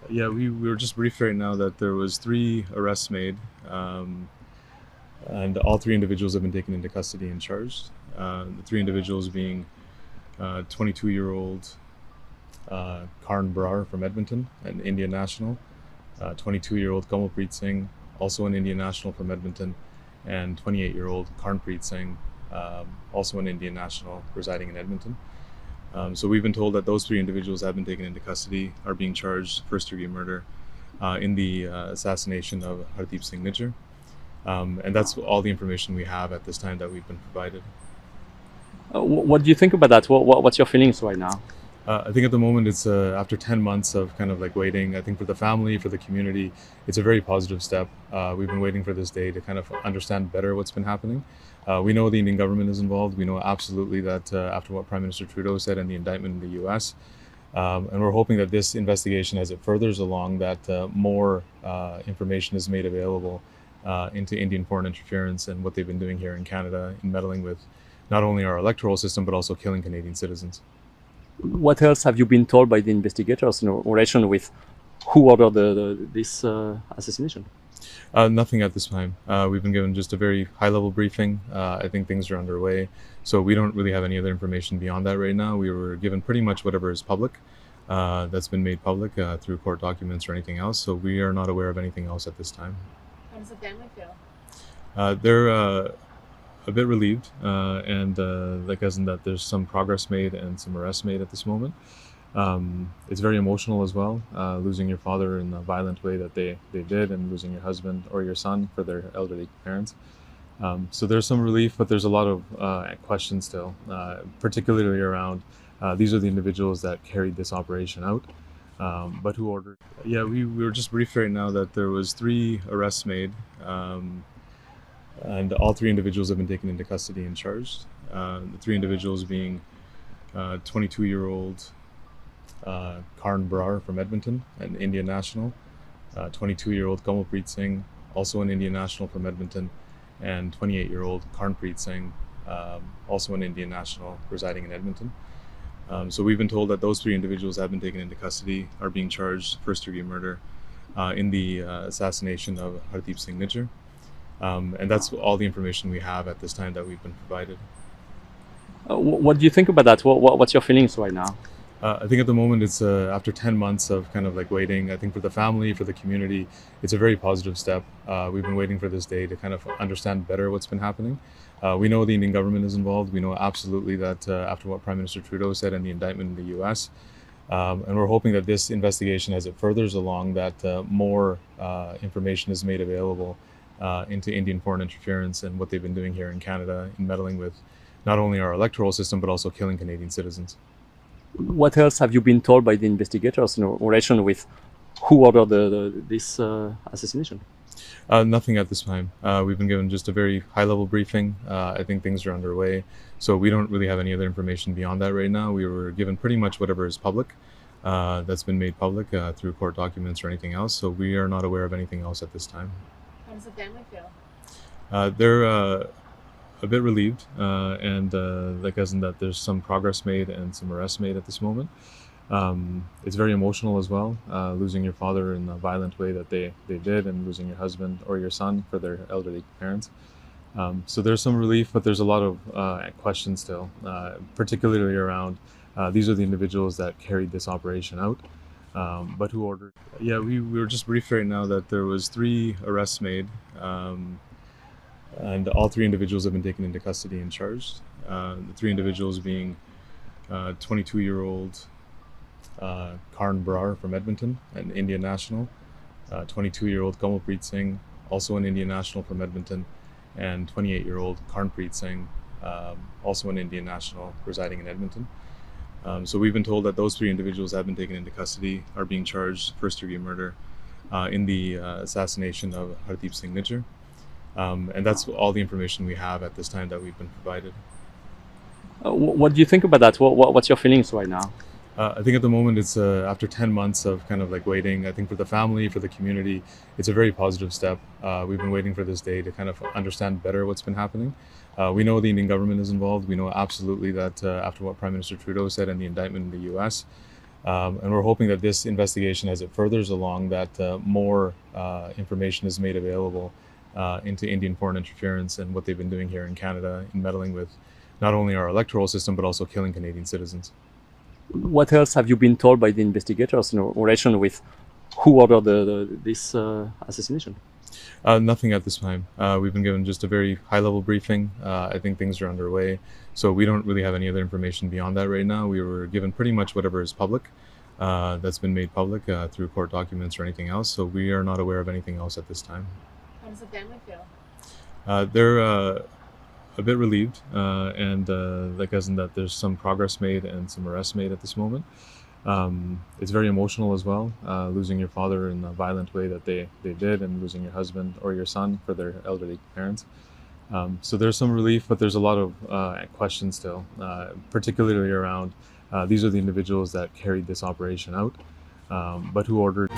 Yeah, we were just briefed right now that there was three arrests made, and all three individuals have been taken into custody and charged. The three individuals being 22-year-old Karn Brar from Edmonton, an Indian national, 22-year-old Kamalpreet Singh, also an Indian national from Edmonton, and 28-year-old Karnpreet Singh, also an Indian national residing in Edmonton. So we've been told that those three individuals have been taken into custody, are being charged first-degree murder in the assassination of Hardeep Singh Nijjar. And that's all the information we have at this time that we've been provided. What do you think about that? What's your feelings right now? I think at the moment it's after 10 months of kind of like waiting. I think for the family, for the community, it's a very positive step. We've been waiting for this day to kind of understand better what's been happening. We know the Indian government is involved. We know absolutely that after what Prime Minister Trudeau said and the indictment in the U.S., and we're hoping that this investigation, as it furthers along, that more information is made available into Indian foreign interference and what they've been doing here in Canada in meddling with not only our electoral system but also killing Canadian citizens. What else have you been told by the investigators in relation with who ordered this assassination? Nothing at this time. We've been given just a very high-level briefing. I think things are underway, so we don't really have any other information beyond that right now. We were given pretty much whatever is public, that's been made public through court documents or anything else, so we are not aware of anything else at this time. How does the family feel? They're a bit relieved, and like as in that there's some progress made and some arrests made at this moment. It's very emotional as well, losing your father in the violent way that they did, and losing your husband or your son for their elderly parents. So there's some relief, but there's a lot of questions still, particularly around these are the individuals that carried this operation out, but who ordered. Yeah, we were just briefed right now that there was three arrests made, and all three individuals have been taken into custody and charged. The three individuals being 22-year-old Karn Brar from Edmonton, an Indian national, 22-year-old Kamalpreet Singh, also an Indian national from Edmonton, and 28-year-old Karnpreet Singh, also an Indian national residing in Edmonton. So we've been told that those three individuals have been taken into custody, are being charged first-degree murder in the assassination of Hardeep Singh Nijjar. And that's all the information we have at this time that we've been provided. What do you think about that? What's your feelings right now? I think at the moment it's after 10 months of kind of like waiting. I think for the family, for the community, it's a very positive step. We've been waiting for this day to kind of understand better what's been happening. We know the Indian government is involved. We know absolutely that after what Prime Minister Trudeau said and the indictment in the U.S., and we're hoping that this investigation, as it furthers along, that more information is made available into Indian foreign interference and what they've been doing here in Canada in meddling with not only our electoral system but also killing Canadian citizens. What else have you been told by the investigators in relation with who ordered this assassination? Nothing at this time. We've been given just a very high-level briefing. I think things are underway, so we don't really have any other information beyond that right now. We were given pretty much whatever is public, that's been made public through court documents or anything else, so we are not aware of anything else at this time. How does the family feel? They're a bit relieved, and like as in that there's some progress made and some arrests made at this moment. It's very emotional as well, losing your father in the violent way that they did, and losing your husband or your son for their elderly parents. So there's some relief, but there's a lot of questions still, particularly around these are the individuals that carried this operation out, but who ordered. Yeah, we were just briefed right now that there was three arrests made, and all three individuals have been taken into custody and charged. The three individuals being 22-year-old Karn Brar from Edmonton, an Indian national, 22-year-old Kamalpreet Singh, also an Indian national from Edmonton, and 28-year-old Karnpreet Singh, also an Indian national residing in Edmonton. So we've been told that those three individuals have been taken into custody, are being charged first-degree murder in the assassination of Hardeep Singh Nijjar. And that's all the information we have at this time that we've been provided. What do you think about that? What's your feelings right now? I think at the moment it's after 10 months of kind of like waiting. I think for the family, for the community, it's a very positive step. We've been waiting for this day to kind of understand better what's been happening. We know the Indian government is involved. We know absolutely that after what Prime Minister Trudeau said and the indictment in the U.S., And we're hoping that this investigation, as it furthers along, that more information is made available into Indian foreign interference and what they've been doing here in Canada in meddling with not only our electoral system, but also killing Canadian citizens. What else have you been told by the investigators in relation with who ordered this assassination? Nothing at this time. We've been given just a very high-level briefing. I think things are underway, so we don't really have any other information beyond that right now. We were given pretty much whatever is public, that's been made public through court documents or anything else, so we are not aware of anything else at this time. How does the family feel? They're a bit relieved, and like as in that there's some progress made and some arrests made at this moment. It's very emotional as well, losing your father in the violent way that they did, and losing your husband or your son for their elderly parents. So there's some relief, but there's a lot of questions still, particularly around these are the individuals that carried this operation out, but who ordered